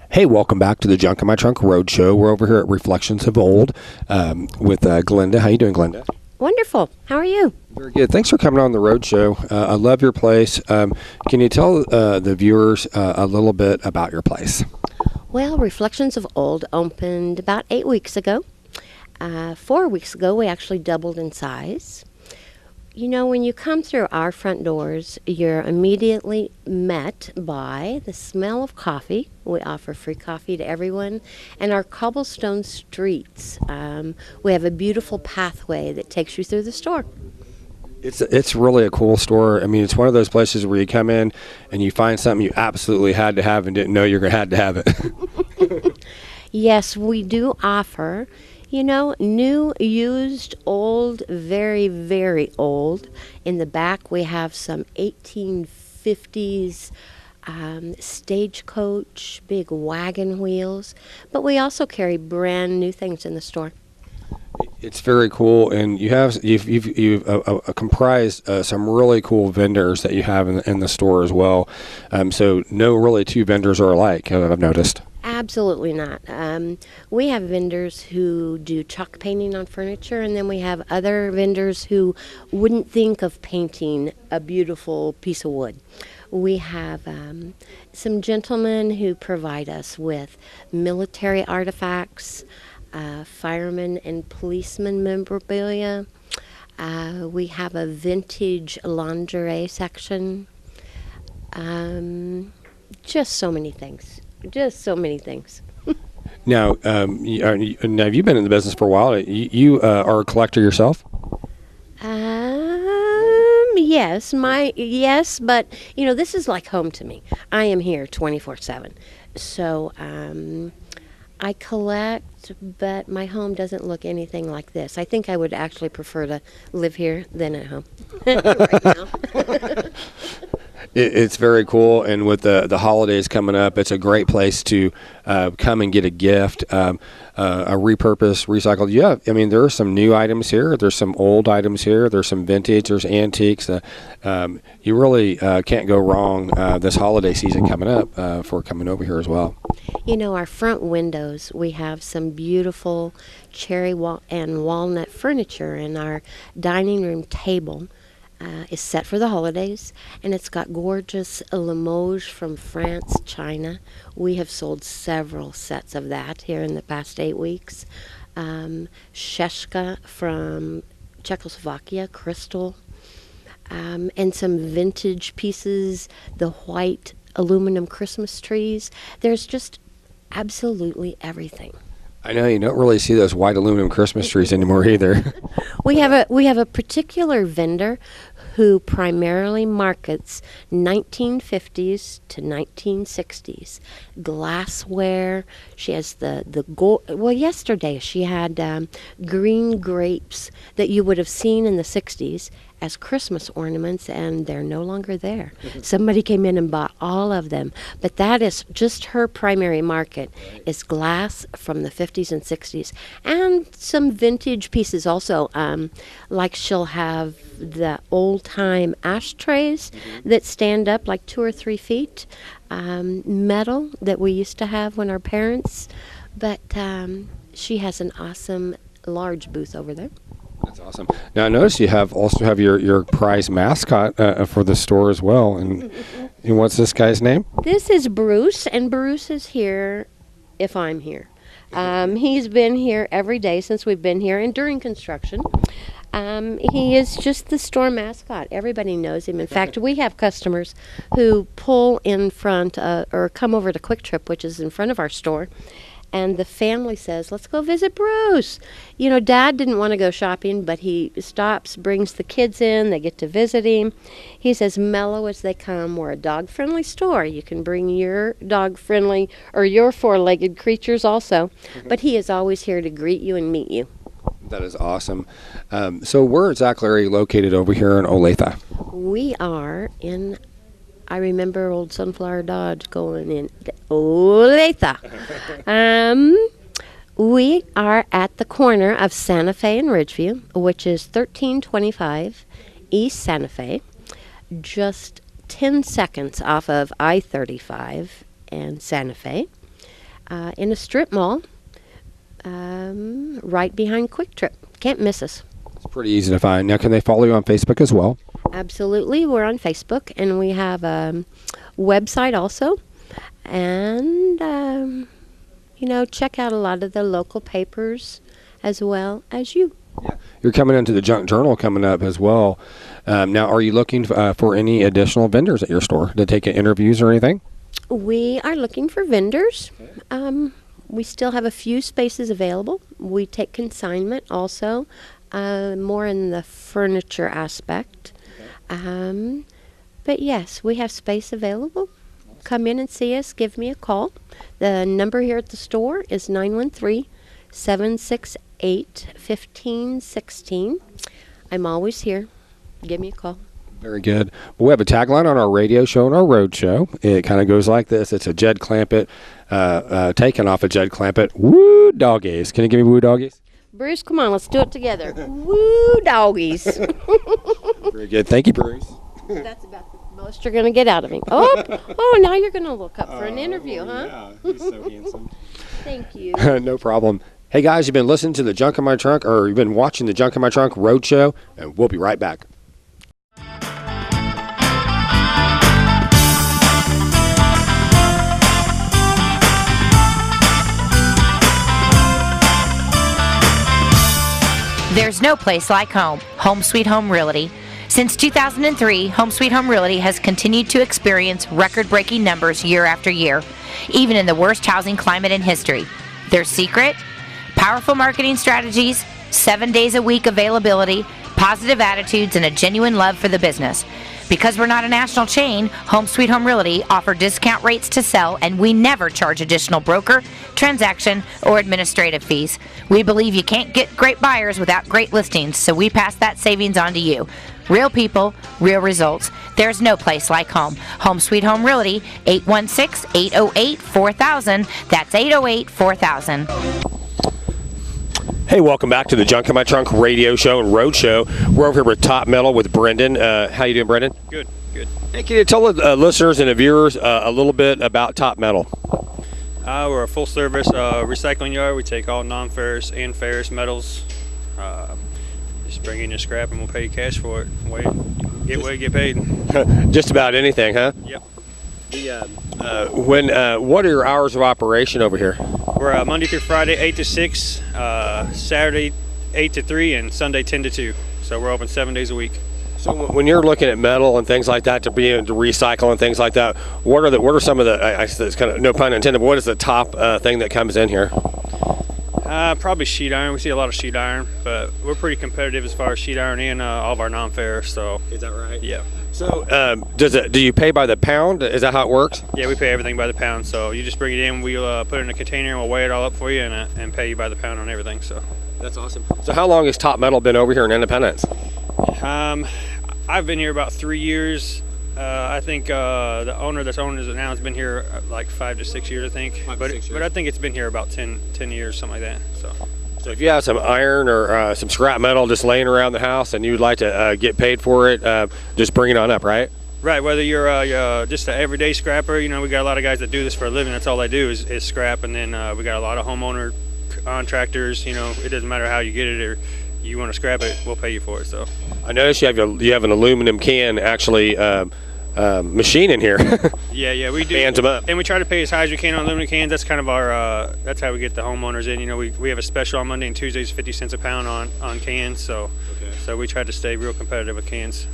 Hey, welcome back to the Junk in My Trunk Roadshow. We're over here at Reflections of Old with Glenda. How you doing, Glenda? Wonderful. How are you? Very good. Thanks for coming on the roadshow. I love your place. Can you tell the viewers a little bit about your place? Well, Reflections of Old opened about 8 weeks ago. 4 weeks ago, we actually doubled in size. You know, when you come through our front doors, you're immediately met by the smell of coffee. We offer free coffee to everyone. And our cobblestone streets. We have a beautiful pathway that takes you through the store. It's really a cool store. I mean, it's one of those places where you come in and you find something you absolutely had to have and didn't know you had to have it. Yes, we do offer, you know, new, used, old, very, very old. In the back, we have some 1850s stagecoach, big wagon wheels. But we also carry brand new things in the store. It's very cool, and you've comprised some really cool vendors that you have in the store as well. So no really two vendors are alike, I've noticed. Absolutely not. We have vendors who do chalk painting on furniture, and then we have other vendors who wouldn't think of painting a beautiful piece of wood. We have some gentlemen who provide us with military artifacts, firemen and policemen memorabilia. We have a vintage lingerie section. Just so many things. Just so many things. Now, have you been in the business for a while? You are a collector yourself? Yes, but you know, this is like home to me. I am here 24/7. So, I collect, but my home doesn't look anything like this. I think I would actually prefer to live here than at home right now. It's very cool, and with the holidays coming up, it's a great place to come and get a gift, a repurposed, recycled. Yeah, I mean, there are some new items here. There's some old items here. There's some vintage. There's antiques. You really can't go wrong this holiday season coming up for coming over here as well. You know, our front windows, we have some beautiful cherry and walnut furniture, and our dining room table is set for the holidays, and it's got gorgeous Limoges from France, China. We have sold several sets of that here in the past 8 weeks. Sheshka from Czechoslovakia, crystal, and some vintage pieces, the white aluminum Christmas trees. There's just absolutely everything. I know you don't really see those white aluminum Christmas trees anymore either. We have a particular vendor who primarily markets 1950s to 1960s glassware. She has the gold. Well, yesterday she had green grapes that you would have seen in the 60s as Christmas ornaments, and they're no longer there. Somebody came in and bought all of them, but that is just her primary market, is glass from the 50s and 60s, and some vintage pieces also. Like she'll have the old-time ashtrays that stand up like 2 or 3 feet, metal that we used to have when our parents, but she has an awesome large booth over there. That's awesome. Now I notice you also have your prize mascot for the store as well. And what's this guy's name? This is Bruce, and Bruce is here if I'm here. He's been here every day since we've been here and during construction. He is just the store mascot. Everybody knows him. In fact, we have customers who pull in front or come over to Quick Trip, which is in front of our store, and the family says, let's go visit Bruce. You know, Dad didn't want to go shopping, but he stops, brings the kids in. They get to visit him. He's as mellow as they come. We're a dog-friendly store. You can bring your dog-friendly or your four-legged creatures also. But he is always here to greet you and meet you. That is awesome. So where exactly are you located over here in Olathe? We are in... I remember old Sunflower Dodge going in Olathe. We are at the corner of Santa Fe and Ridgeview, which is 1325 East Santa Fe, just 10 seconds off of I-35 and Santa Fe, in a strip mall, right behind Quick Trip. Can't miss us. It's pretty easy to find. Now, can they follow you on Facebook as well? Absolutely. We're on Facebook, and we have a website also. And, check out a lot of the local papers as well as you. Yeah. You're coming into the Junk Journal coming up as well. Now, are you looking for any additional vendors at your store to take interviews or anything? We are looking for vendors. We still have a few spaces available. We take consignment also, more in the furniture aspect. But yes, we have space available. Come in and see us. Give me a call. The number here at the store is 913-768-1516. I'm always here. Give me a call. Very good. Well, we have a tagline on our radio show and our road show. It kind of goes like this. It's a Jed Clampett, taken off a Jed Clampett. Woo doggies. Can you give me woo doggies? Bruce, come on. Let's do it together. Woo doggies. Very good. Thank you, Bruce. That's about the most you're going to get out of me. Oh, now you're going to look up for an interview, huh? Yeah, he's so handsome. Thank you. No problem. Hey, guys, you've been listening to the Junk in My Trunk, or you've been watching the Junk in My Trunk road show, and we'll be right back. There's no place like home. Home Sweet Home Realty. Since 2003, Home Sweet Home Realty has continued to experience record-breaking numbers year after year, even in the worst housing climate in history. Their secret? Powerful marketing strategies, 7 days a week availability, positive attitudes, and a genuine love for the business. Because we're not a national chain, Home Sweet Home Realty offer discount rates to sell, and we never charge additional broker, transaction, or administrative fees. We believe you can't get great buyers without great listings, so we pass that savings on to you. Real people, real results. There's no place like home. Home Sweet Home Realty, 816-808-4000. That's 808-4000. Hey, welcome back to the Junk in My Trunk radio show and road show. We're over here with Top Metal with Brendan. How you doing, Brendan? Good. Hey, can you tell the listeners and the viewers a little bit about Top Metal? We're a full-service recycling yard. We take all non-ferrous and ferrous metals. Just bring in your scrap and we'll pay you cash for it. Get paid. Just about anything, huh? Yep. What are your hours of operation over here? We're Monday through Friday, 8 to 6, Saturday, 8 to 3, and Sunday, 10 to 2. So we're open 7 days a week. So when you're looking at metal and things like that to be able to recycle and things like that, what are some of the? It's kind of no pun intended. But what is the top thing that comes in here? Probably sheet iron. We see a lot of sheet iron, but we're pretty competitive as far as sheet iron and all of our non-ferrous. So is that right? Yeah. So do you pay by the pound? Is that how it works? Yeah, we pay everything by the pound. So you just bring it in, we'll put it in a container, and we'll weigh it all up for you and pay you by the pound on everything. So that's awesome. So how long has Top Metal been over here in Independence? I've been here about 3 years. I think the owner that's owned it now has been here like 5 to 6 years, I think. But I think it's been here about 10 years, something like that. So if you have some iron or some scrap metal just laying around the house and you'd like to get paid for it, just bring it on up, right? Right. Whether you're just an everyday scrapper, we got a lot of guys that do this for a living. That's all they do is scrap. And then we got a lot of homeowner contractors. It doesn't matter how you get it or you want to scrap it, we'll pay you for it. So I noticed you have an aluminum can actually machine in here. yeah, we do. Bands them up. And we try to pay as high as we can on aluminum cans. That's kind of our, that's how we get the homeowners in. We have a special on Monday and Tuesdays, 50 cents a pound on cans. So we try to stay real competitive with cans.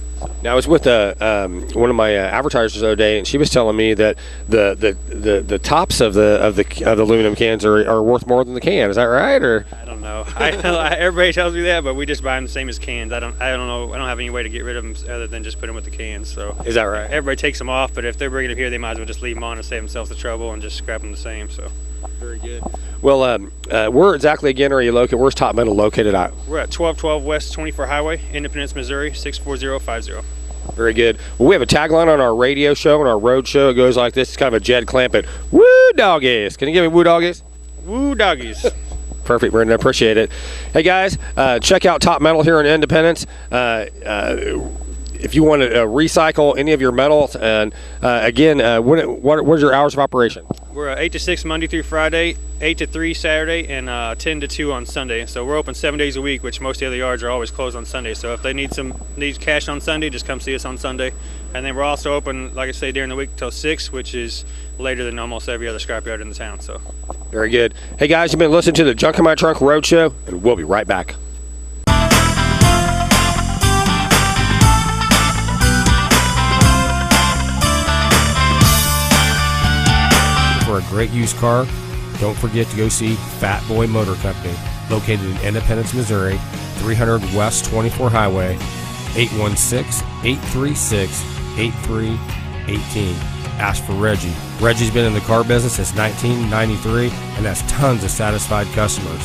Now I was with one of my advertisers the other day, and she was telling me that the tops of the aluminum cans are worth more than the can. Is that right? Or I don't know. Everybody tells me that, but we just buy them the same as cans. I don't know. I don't have any way to get rid of them other than just put them with the cans. So is that right? Everybody takes them off, but if they're bringing them here, they might as well just leave them on and save themselves the trouble and just scrap them the same. So very good. Well, where exactly again are you located? Where's Top Metal located at? We're at 1212 West 24 Highway, Independence, Missouri 64050. Very good. Well, we have a tagline on our radio show and our road show. It goes like this. It's kind of a Jed Clampett. Woo doggies. Can you give me woo doggies? Woo doggies. Perfect, Brenda. Appreciate it. Hey, guys, check out Top Metal here in Independence. If you want to recycle any of your metals, and again, what are your hours of operation? We're 8 to 6 Monday through Friday, 8 to 3 Saturday, and 10 to 2 on Sunday. So we're open 7 days a week, which most of the other yards are always closed on Sunday. So if they need cash on Sunday, just come see us on Sunday. And then we're also open, like I say, during the week till 6, which is later than almost every other scrapyard in the town. So very good. Hey, guys, you've been listening to the Junk in My Trunk Roadshow, and we'll be right back. For a great used car, don't forget to go see Fat Boy Motor Company, located in Independence, Missouri, 300 West 24 Highway, 816-836-8318. Ask for Reggie. Reggie's been in the car business since 1993 and has tons of satisfied customers.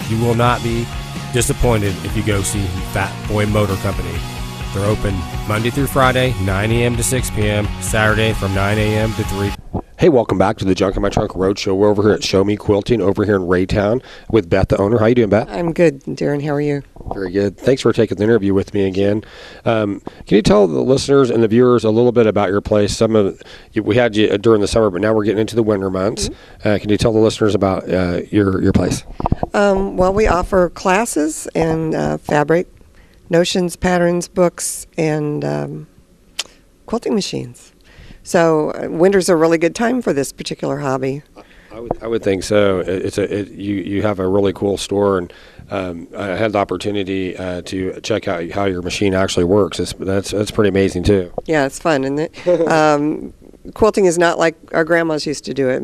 You will not be disappointed if you go see Fat Boy Motor Company. They're open Monday through Friday, 9 a.m. to 6 p.m., Saturday from 9 a.m. to 3 p.m. Hey, welcome back to the Junk in My Trunk Roadshow. We're over here at Show Me Quilting over here in Raytown with Beth, the owner. How you doing, Beth? I'm good, Darren. How are you? Very good. Thanks for taking the interview with me again. Can you tell the listeners and the viewers a little bit about your place? We had you during the summer, but now we're getting into the winter months. Mm-hmm. Can you tell the listeners about your place? Well, we offer classes and fabric, notions, patterns, books, and quilting machines. So winter's a really good time for this particular hobby. I would think so. You have a really cool store, and I had the opportunity to check out how your machine actually works. That's pretty amazing too. Yeah, it's fun, isn't it? Quilting is not like our grandmas used to do it.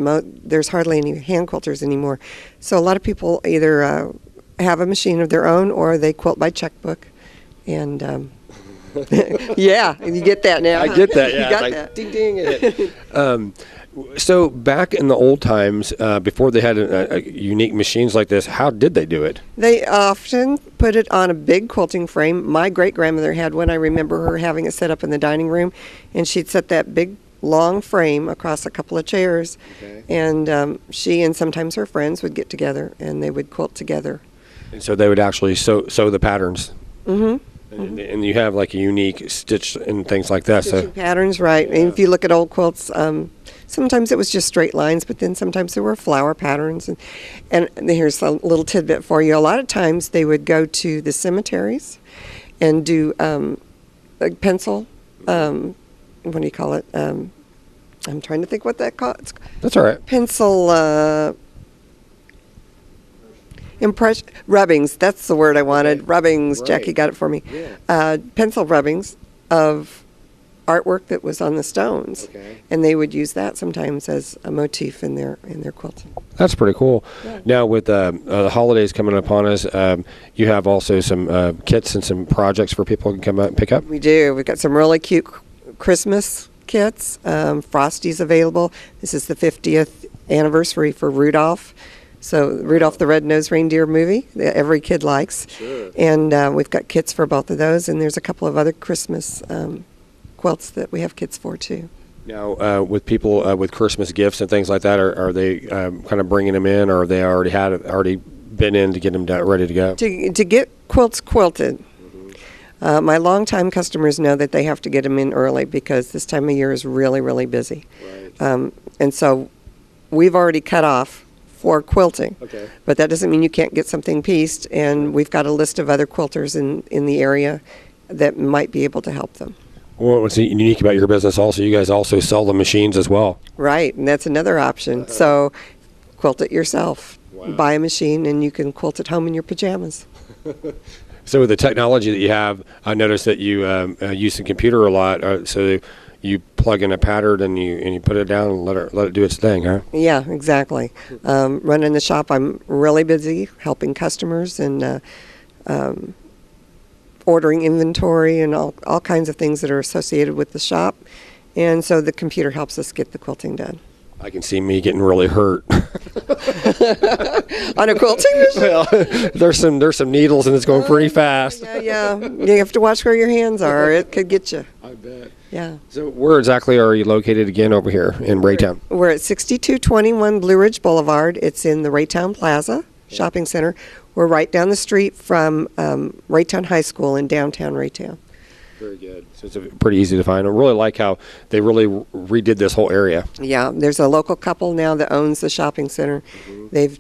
There's hardly any hand quilters anymore. So a lot of people either have a machine of their own or they quilt by checkbook, and yeah, you get that now. I get that. Yeah, you got that. Ding ding. So back in the old times, before they had unique machines like this, how did they do it? They often put it on a big quilting frame. My great-grandmother had one. I remember her having it set up in the dining room, and she'd set that big, long frame across a couple of chairs. Okay. And she and sometimes her friends would get together, and they would quilt together. And so they would actually sew the patterns. Mm-hmm. And you have like a unique stitch and things like that. Stitching patterns, right. Yeah. And if you look at old quilts, sometimes it was just straight lines, but then sometimes there were flower patterns. And here's a little tidbit for you. A lot of times they would go to the cemeteries and do like pencil, what do you call it? I'm trying to think what that calls. That's all right. Pencil rubbings, that's the word I wanted. Rubbings, right. Jackie got it for me. Yeah. Pencil rubbings of artwork that was on the stones. Okay. And they would use that sometimes as a motif in their quilting. That's pretty cool. Yeah. Now with the holidays coming upon us, you have also some kits and some projects for people to come out and pick up? We do. We've got some really cute Christmas kits. Frosty's available. This is the 50th anniversary for Rudolph. So Rudolph the Red-Nosed Reindeer movie that every kid likes. Sure. And we've got kits for both of those, and there's a couple of other Christmas quilts that we have kits for too. Now, with people with Christmas gifts and things like that, are they kind of bringing them in, or are they already been in to get them ready to go? To get quilts quilted, my longtime customers know that they have to get them in early because this time of year is really, really busy. Right. And so we've already cut off for quilting. Okay. But that doesn't mean you can't get something pieced, and we've got a list of other quilters in the area that might be able to help them. Well, what's unique about your business also, you guys also sell the machines as well. Right, and that's another option. So quilt it yourself. Wow. Buy a machine, and you can quilt at home in your pajamas. So with the technology that you have, I noticed that you use the computer a lot, so you plug in a pattern and you put it down and let it do its thing, huh? Yeah, exactly. Running the shop, I'm really busy helping customers and ordering inventory and all kinds of things that are associated with the shop. And so the computer helps us get the quilting done. I can see me getting really hurt. On a quilting machine? Well, there's some needles and it's going pretty fast. Yeah. You have to watch where your hands are. It could get you. I bet. Yeah. So where exactly are you located again over here in Raytown? We're at 6221 Blue Ridge Boulevard. It's in the Raytown Plaza. Shopping Center. We're right down the street from Raytown High School in downtown Raytown. Very good. So it's pretty easy to find. I really like how they really redid this whole area. Yeah, there's a local couple now that owns the shopping center. They've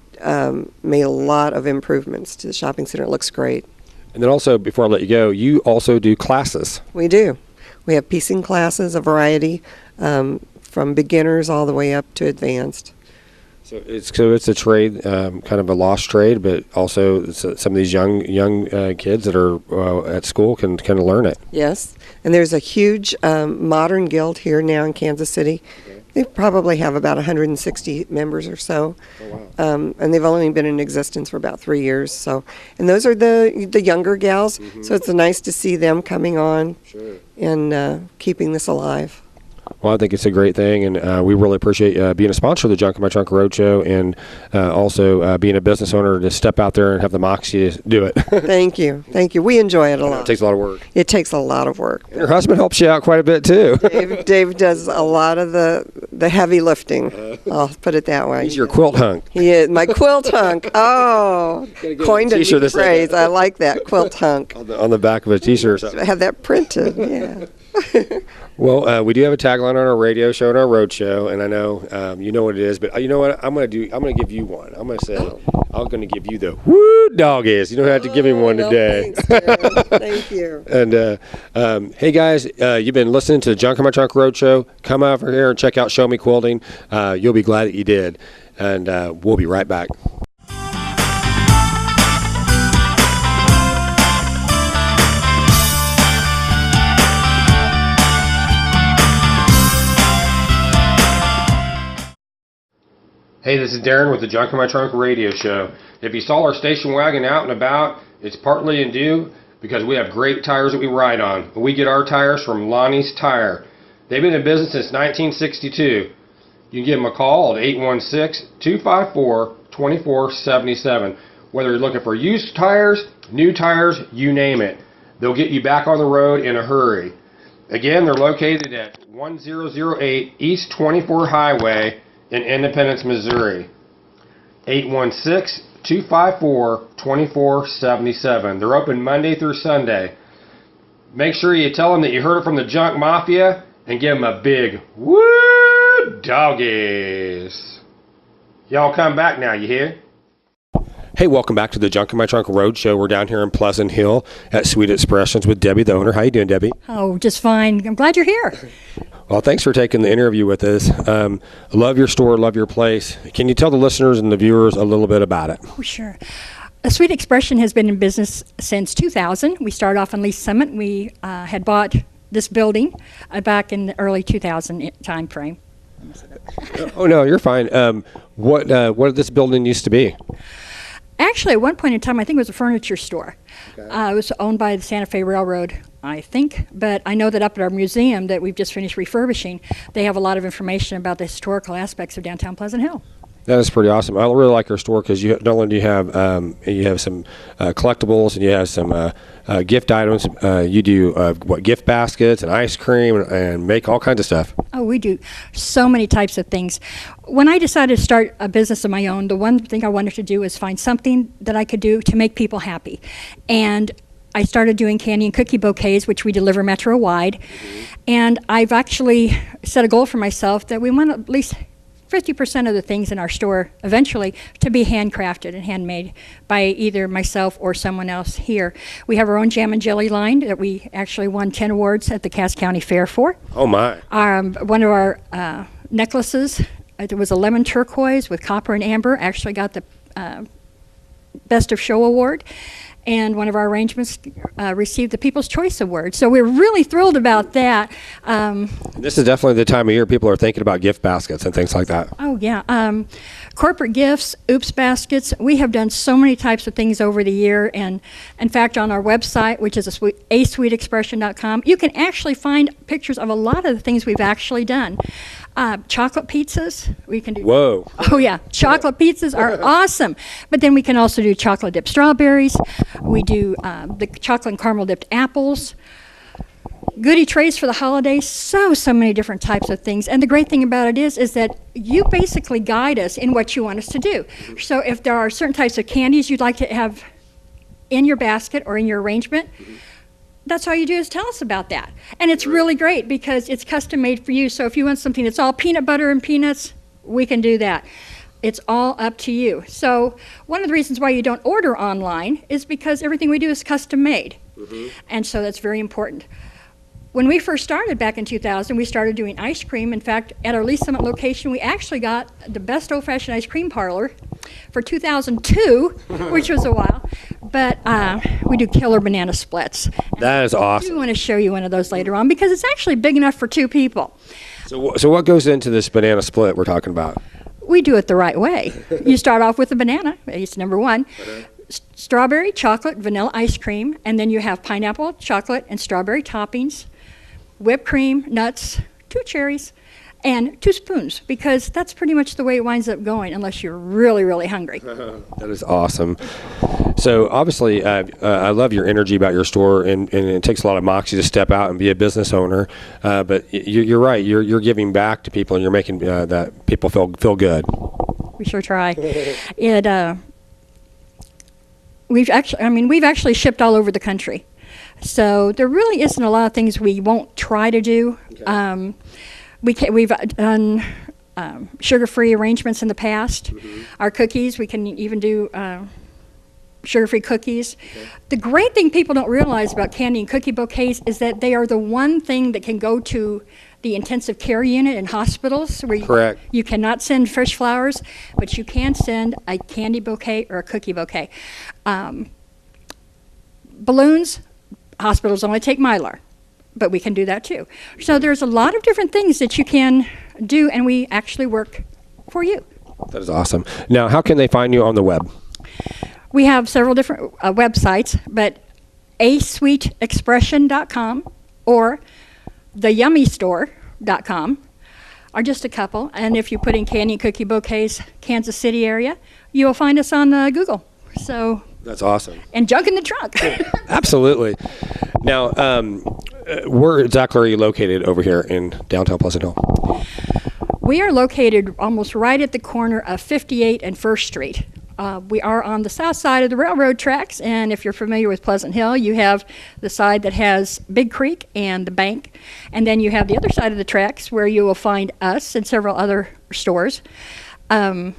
made a lot of improvements to the shopping center. It looks great. And then also, before I let you go, you also do classes. We do. We have piecing classes, a variety, from beginners all the way up to advanced. So it's a trade, kind of a lost trade, but also some of these young kids that are at school can kind of learn it. Yes, and there's a huge modern guild here now in Kansas City. Okay. They probably have about 160 members or so. Oh, wow. And they've only been in existence for about 3 years. So, and those are the younger gals. Mm-hmm. So it's nice to see them coming on and keeping this alive. Well, I think it's a great thing, and we really appreciate being a sponsor of the Junk in My Trunk Roadshow, and also being a business owner to step out there and have the moxie to do it. Thank you. We enjoy it a lot. It takes a lot of work. It takes a lot of work. And your husband helps you out quite a bit, too. Dave does a lot of the heavy lifting. I'll put it that way. He's your quilt hunk. He is my quilt hunk. Oh, coined a new phrase. I like that, quilt hunk. On the back of a T-shirt or something. Have that printed, yeah. Well, we do have a tagline on our radio show and our road show, and I know you know what it is, but you know what I'm going to do? I'm going to give you one. I'm going to say, I'm going to give you the woo doggies. You don't have to give me one today. Thanks, thank you. And hey guys, you've been listening to the Junk in My Trunk Roadshow. Come over here and check out Show Me Quilting. You'll be glad that you did, and we'll be right back. Hey, this is Darren with the Junk in My Trunk radio show. If you saw our station wagon out and about, it's partly in due because we have great tires that we ride on. We get our tires from Lonnie's Tire. They've been in business since 1962. You can give them a call at 816-254-2477. Whether you're looking for used tires, new tires, you name it. They'll get you back on the road in a hurry. Again, they're located at 1008 East 24 Highway in Independence, Missouri. 816-254-2477. They're open Monday through Sunday. Make sure you tell them that you heard it from the Junk Mafia and give them a big woo doggies. Y'all come back now, you hear? Hey, welcome back to the Junk in My Trunk Road Show. We're down here in Pleasant Hill at Sweet Expressions with Debbie, the owner. How you doing, Debbie? Oh, just fine. I'm glad you're here. Well, thanks for taking the interview with us. I love your store, love your place. Can you tell the listeners and the viewers a little bit about it? Oh, sure. Sweet Expression has been in business since 2000. We started off in Lee's Summit. We had bought this building back in the early 2000 time frame. Oh, no, you're fine. What did this building used to be? Actually, at one point in time, I think it was a furniture store. Okay. It was owned by the Santa Fe Railroad, I think. But I know that up at our museum that we've just finished refurbishing, they have a lot of information about the historical aspects of downtown Pleasant Hill. That is pretty awesome. I really like your store because not only do you have some collectibles and you have some gift items. You do gift baskets and ice cream and make all kinds of stuff. Oh, we do so many types of things. When I decided to start a business of my own, the one thing I wanted to do was find something that I could do to make people happy. And I started doing candy and cookie bouquets, which we deliver metro-wide. Mm-hmm. And I've actually set a goal for myself that we want at least 50% of the things in our store eventually to be handcrafted and handmade by either myself or someone else here. We have our own jam and jelly line that we actually won 10 awards at the Cass County Fair for. Oh my. One of our necklaces, it was a lemon turquoise with copper and amber, actually got the Best of Show award. And one of our arrangements received the People's Choice Award. So we're really thrilled about that. This is definitely the time of year people are thinking about gift baskets and things like that. Oh, yeah. Corporate gifts, oops baskets. We have done so many types of things over the year. And in fact, on our website, which is asweetexpression.com, you can actually find pictures of a lot of the things we've actually done. Chocolate pizzas, we can do. Whoa. Oh, yeah. Chocolate pizzas are awesome. But then we can also do chocolate dipped strawberries. We do the chocolate and caramel dipped apples. goodie trays for the holidays, so many different types of things. And the great thing about it is that you basically guide us in what you want us to do. So if there are certain types of candies you'd like to have in your basket or in your arrangement, that's all you do is tell us about that. And it's really great because it's custom made for you. So if you want something that's all peanut butter and peanuts, we can do that. It's all up to you. So one of the reasons why you don't order online is because everything we do is custom made. And so that's very important. When we first started back in 2000, we started doing ice cream. In fact, at our Lee Summit location, we actually got the best old-fashioned ice cream parlor for 2002, which was a while. But we do killer banana splits. That is awesome. I do want to show you one of those later on because it's actually big enough for 2 people. So what goes into this banana split we're talking about? We do it the right way. You start off with a banana, it's number 1. Strawberry, chocolate, vanilla ice cream, and then you have pineapple, chocolate, and strawberry toppings, whipped cream, nuts, 2 cherries, and 2 spoons, because that's pretty much the way it winds up going, unless you're really, really hungry. That is awesome. So obviously, I love your energy about your store, and it takes a lot of moxie to step out and be a business owner. But you're right. You're giving back to people, and you're making that people feel good. We sure try. We've actually shipped all over the country, so there really isn't a lot of things we won't try to do. Okay. We've done sugar-free arrangements in the past. Our cookies, we can even do sugar-free cookies. Okay. The great thing people don't realize about candy and cookie bouquets is that they are the one thing that can go to the intensive care unit in hospitals where Correct. You cannot send fresh flowers, but you can send a candy bouquet or a cookie bouquet. Balloons, hospitals only take Mylar, but we can do that too. So there's a lot of different things that you can do, and we actually work for you. That is awesome. Now, how can they find you on the web? We have several different websites, but asweetexpression.com or theyummystore.com are just a couple. And if you put in candy and cookie bouquets, Kansas City area, you will find us on Google. So that's awesome. And junk in the trunk. Absolutely. Now, where exactly are you located over here in downtown Pleasant Hill? We are located almost right at the corner of 58 and 1st Street. We are on the south side of the railroad tracks, and if you're familiar with Pleasant Hill, you have the side that has Big Creek and the bank, and then you have the other side of the tracks where you will find us and several other stores. I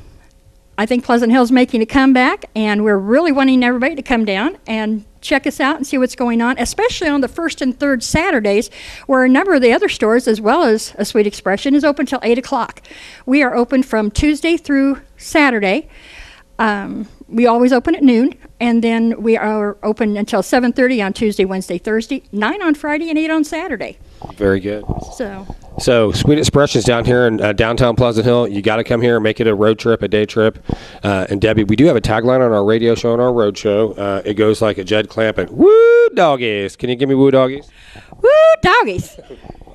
think Pleasant Hill's making a comeback, and we're really wanting everybody to come down and check us out and see what's going on, especially on the 1st and 3rd Saturdays, where a number of the other stores, as well as A Sweet Expression, is open till 8 o'clock. We are open from Tuesday through Saturday. We always open at noon, and then we are open until 7:30 on Tuesday, Wednesday, Thursday, 9 on Friday, and 8 on Saturday. Very good. So Sweet Expressions down here in downtown Pleasant Hill. You got to come here and make it a road trip, a day trip. And Debbie, we do have a tagline on our radio show, on our road show. It goes like a Jed Clampett, "Woo doggies." Can you give me woo doggies? Woo doggies.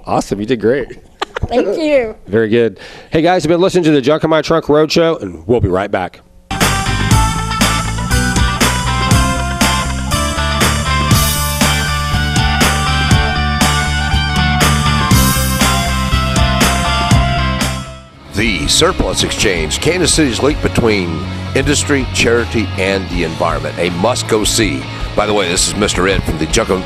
Awesome. You did great. Thank you. Very good. Hey, guys, you've been listening to the Junk in My Trunk Road Show, and we'll be right back. The Surplus Exchange, Kansas City's link between industry, charity, and the environment. A must-go see. By the way, this is Mr. Ed from the Junk in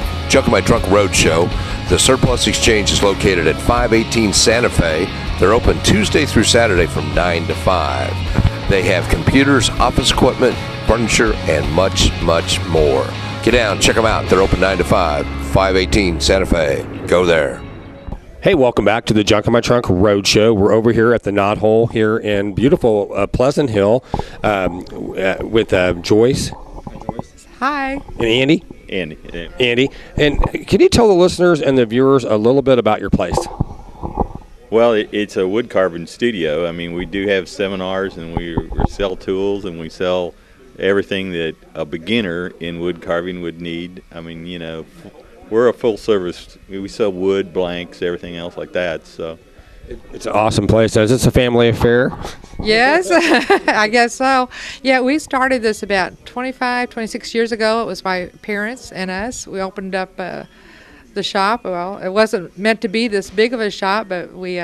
My Trunk Road Show. The Surplus Exchange is located at 518 Santa Fe. They're open Tuesday through Saturday from 9 to 5. They have computers, office equipment, furniture, and much, much more. Get down, check them out. They're open 9 to 5, 518 Santa Fe. Go there. Hey, welcome back to the Junk in My Trunk Road Show. We're over here at the Knothole here in beautiful Pleasant Hill with Joyce. Hi. And Andy. Andy. Andy. And can you tell the listeners and the viewers a little bit about your place? Well, it's a wood carving studio. I mean, we do have seminars, and we sell tools, and we sell everything that a beginner in wood carving would need. I mean, you know, we're a full service. We sell wood, blanks, everything else like that. So it's an awesome place. Is this a family affair? Yes, I guess so. Yeah, we started this about 26 years ago. It was my parents and us. We opened up The shop, well, it wasn't meant to be this big of a shop, but we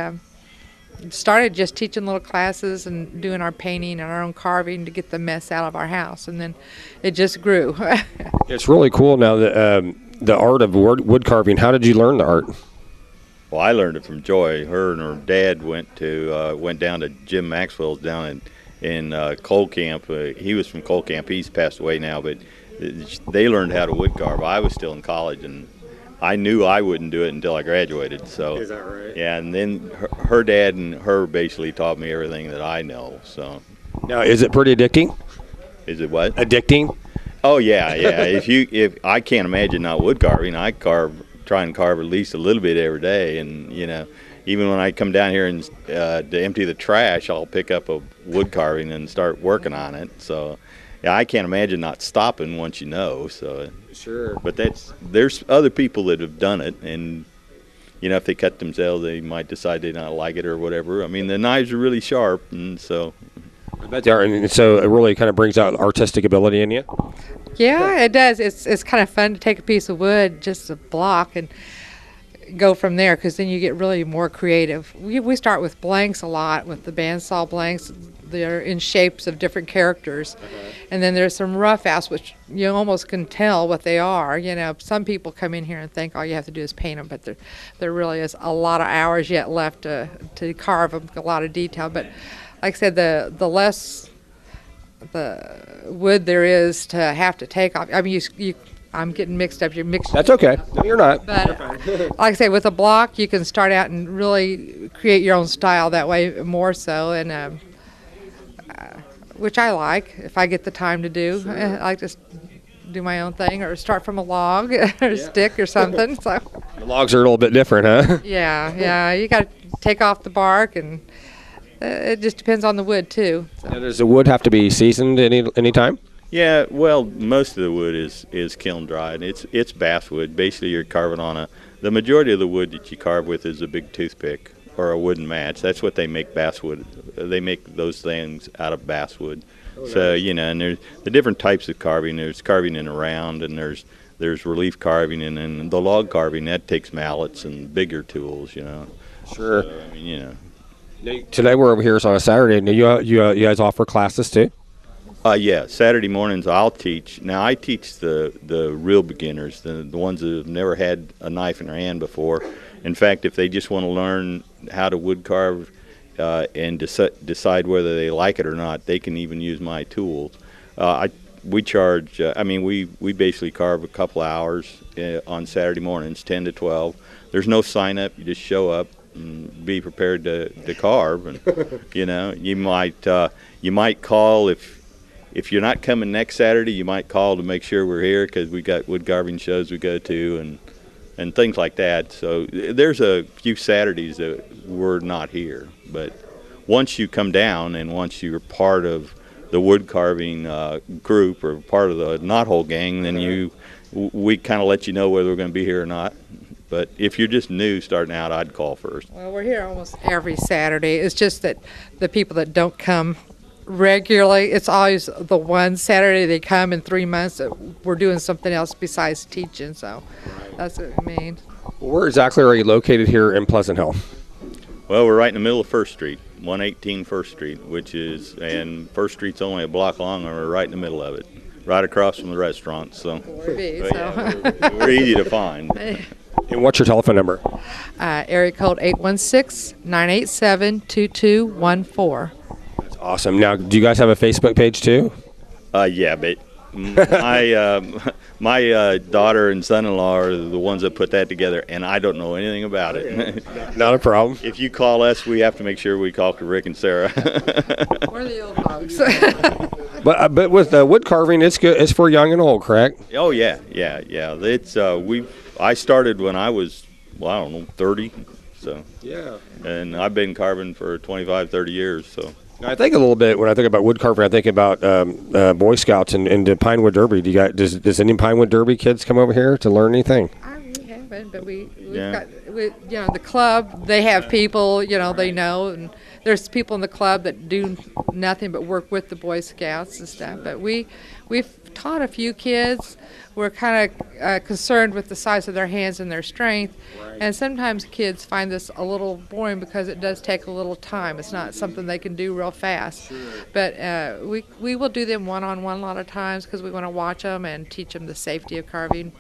started just teaching little classes and doing our painting and our own carving to get the mess out of our house, and then it just grew. It's really cool now that the art of wood carving. How did you learn the art? Well, I learned it from Joy. Her and her dad went down to Jim Maxwell's down in Coal Camp. He was from Coal Camp. He's passed away now, but they learned how to wood carve. I was still in college, and I knew I wouldn't do it until I graduated. So is that right? Yeah, and then her dad and her basically taught me everything that I know. So now, is it pretty addicting? Is it what? Addicting? Oh yeah. If I can't imagine not wood carving, I try and carve at least a little bit every day, and even when I come down here and to empty the trash, I'll pick up a wood carving and start working on it. So yeah, I can't imagine not stopping once you know. So sure. But there's other people that have done it, and if they cut themselves, they might decide they don't like it or whatever. I mean, the knives are really sharp, and so. I bet they are, and so it really kind of brings out artistic ability in you. Yeah, it does. It's kind of fun to take a piece of wood, just a block, and go from there, because then you get really more creative. We start with blanks a lot, with the bandsaw blanks. They're in shapes of different characters. And then there's some roughouts, which you almost can tell what they are. Some people come in here and think all you have to do is paint them, but there really is a lot of hours yet left to carve them, a lot of detail. But like I said, the less the wood there is to have to take off. I mean, I'm getting mixed up. You're mixed. That's okay. No, you're not. But like I say, with a block, you can start out and really create your own style that way more so, and which I like if I get the time to do. Sure. I like to do my own thing, or start from a log or a stick or something. So the logs are a little bit different, huh? Yeah. You got to take off the bark, and it just depends on the wood too. So. Now, does the wood have to be seasoned any time? Yeah, well, most of the wood is kiln dried. It's basswood. Basically, you're carving on the majority of the wood that you carve with is a big toothpick or a wooden match. That's what they make basswood. They make those things out of basswood. Oh, so nice. And there's the different types of carving. There's carving in a round, and there's relief carving, and then the log carving that takes mallets and bigger tools. Sure. So, I mean, Today we're over here on a Saturday. Now you guys offer classes too? Yeah, Saturday mornings I'll teach. Now I teach the real beginners, the ones that have never had a knife in their hand before. In fact, if they just want to learn how to wood carve and decide whether they like it or not, they can even use my tools. We charge. We basically carve a couple hours on Saturday mornings, 10 to 12. There's no sign up. You just show up and be prepared to carve. And you might call if you're not coming next Saturday, you might call to make sure we're here, because we got wood carving shows we go to and things like that. So there's a few Saturdays that we're not here. But once you come down and once you're part of the wood carving group or part of the Knothole gang, then we kind of let you know whether we're going to be here or not. But if you're just new starting out, I'd call first. Well, we're here almost every Saturday. It's just that the people that don't come regularly, it's always the one Saturday they come in 3 months that we're doing something else besides teaching. So that's what I mean. Where exactly are you located here in Pleasant Hill? Well, we're right in the middle of First Street, 118 First Street, and First Street's only a block long, and we're right in the middle of it, right across from the restaurant. So, we're easy to find. And what's your telephone number? Area code 816-987-2214. That's awesome. Now, do you guys have a Facebook page too? Yeah, but my daughter and son-in-law are the ones that put that together, and I don't know anything about it. Not a problem. If you call us, we have to make sure we talk to Rick and Sarah. We're the old folks. But with wood carving, it's good. It's for young and old, correct? Oh yeah. It's I started when I was 30. So yeah, and I've been carving for 25, 30 years. So. I think a little bit when I think about wood carving. I think about Boy Scouts and the Pinewood Derby. Does any Pinewood Derby kids come over here to learn anything? We haven't, but we've got the club. They have people they know, and there's people in the club that do nothing but work with the Boy Scouts and stuff. But we've taught a few kids. We're kind of concerned with the size of their hands and their strength. And sometimes kids find this a little boring because it does take a little time. It's not something they can do real fast. But we will do them one-on-one a lot of times because we want to watch them and teach them the safety of carving.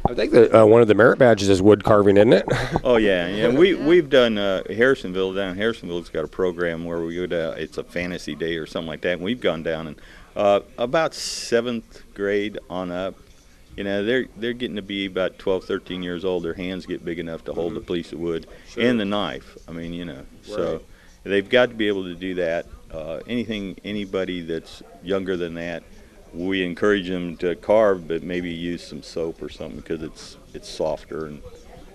I think that one of the merit badges is wood carving, isn't it? Oh yeah. We've done Harrisonville. Down in Harrisonville's got a program where we go down. It's a fantasy day or something like that. And we've gone down and about 7th grade on up. They're getting to be about 12, 13 years old. Their hands get big enough to hold the piece of wood and the knife. I mean, so they've got to be able to do that. Anybody that's younger than that, we encourage them to carve, but maybe use some soap or something because it's softer. And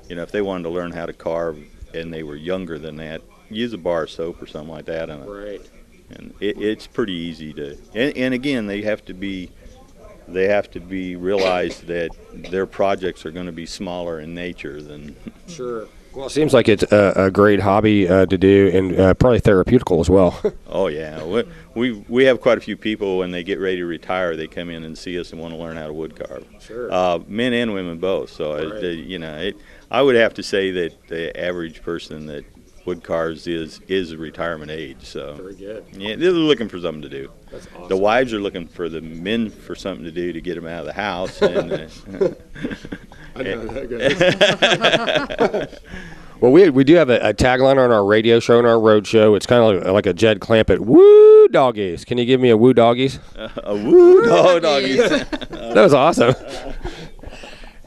if they wanted to learn how to carve and they were younger than that, use a bar of soap or something like that. And it's pretty easy to. And again, they have to be realized that their projects are going to be smaller in nature than. Sure. Well, it seems like it's a great hobby to do, and probably therapeutical as well. Oh yeah, we have quite a few people when they get ready to retire. They come in and see us and want to learn how to wood carve. Sure. Men and women both. So I would have to say that the average person that wood carves is a retirement age. So very good. Yeah, they're looking for something to do. That's awesome. The wives are looking for the men for something to do to get them out of the house. And, I know that. Well, we do have a tagline on our radio show and our road show. It's kind of like a Jed Clampett, woo doggies. Can you give me a woo doggies? A woo doggies. That was awesome.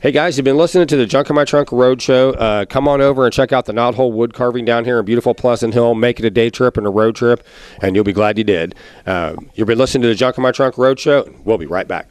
Hey guys, you've been listening to the Junk in My Trunk Road Show. Come on over and check out the Knothole wood carving down here in beautiful Pleasant Hill. Make it a day trip and a road trip, and you'll be glad you did. You've been listening to the Junk in My Trunk Road Show. We'll be right back.